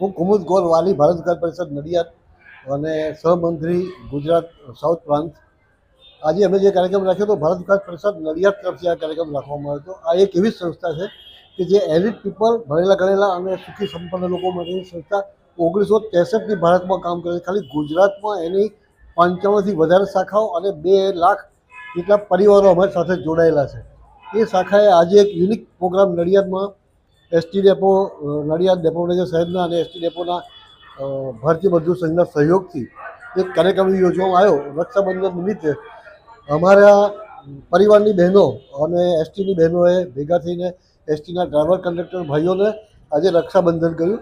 હું કુમુદ ગોર વાલી ભારત વિકાસ પરિષદ નડિયાદ અને સહમંત્રી ગુજરાત સાઉથ પ્રાંત. આજે અમે જે કાર્યક્રમ રાખ્યો તો ભારત વિકાસ પરિષદ નડિયાદ તરફથી આ કાર્યક્રમ રાખવામાં આવ્યો હતો. આ એક એવી સંસ્થા છે કે જે એલિટ પીપલ, ભણેલા ગણેલા અને સુખી સંપન્ન લોકો માટેની સંસ્થા 1963થી ભારતમાં કામ કરે છે. ખાલી ગુજરાતમાં એની 55થી વધારે શાખાઓ અને 2 લાખ જેટલા પરિવારો અમારી સાથે જોડાયેલા છે. એ શાખાએ આજે એક યુનિક પ્રોગ્રામ નડિયાદમાં ST depot, Nadiad depot manager સાહેબના અને એસટી ડેપોના ભારતીય મજદૂર સંઘના સહયોગથી એક કાર્યક્રમ યોજવામાં આવ્યો. રક્ષાબંધન નિમિત્તે અમારા પરિવારની બહેનો અને એસટીની બહેનોએ ભેગા થઈને એસટીના ડ્રાઈવર કંડક્ટર ભાઈઓને આજે રક્ષાબંધન કર્યું.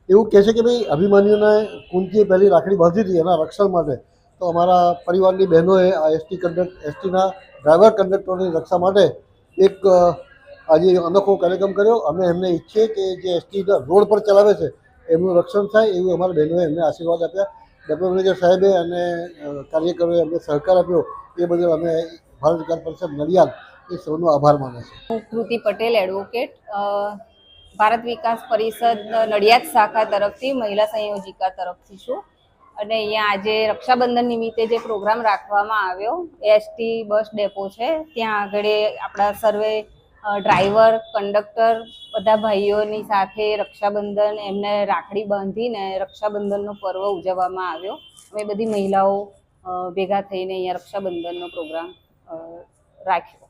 એવું કહે છે કે ભાઈ અભિમન્યુને કુંતીએ પહેલી રાખડી બાંધી હતી એના રક્ષણ માટે, તો અમારા પરિવારની બહેનોએ આ એસટીના ડ્રાઈવર કંડક્ટરોની રક્ષા માટે એક આજે અનોખો કાર્યક્રમ કર્યો. અમે એમને ઈચ્છીએ કે જે એસટીના રોડ પર ચલાવે છે એમનું રક્ષણ થાય એવું અમારા બહેનોએ એમને આશીર્વાદ આપ્યા. ડેપો મેનેજર સાહેબે અને કાર્યકરોએ અમને સહકાર આપ્યો એ બદલ અમે ભારત વિકાસ પરિષદ નડિયાદ એ સૌનો આભાર માને છે. હું કૃતિ પટેલ, એડવોકેટ, ભારત વિકાસ પરિષદ નડિયાદ શાખા તરફથી મહિલા સંયોજિકા તરફથી છું. અને અહીંયા આજે રક્ષાબંધન નિમિત્તે જે પ્રોગ્રામ રાખવામાં આવ્યો એસટી બસ ડેપો છે ત્યાં આગળ આપણા સર્વે ડ્રાઈવર, કંડક્ટર બધા ભાઈઓની સાથે રક્ષાબંધન એમને રાખડી બાંધીને રક્ષાબંધનનો પર્વ ઉજવવામાં આવ્યો. અમે બધી મહિલાઓ ભેગા થઈને અહીંયા રક્ષાબંધનનો પ્રોગ્રામ રાખ્યો.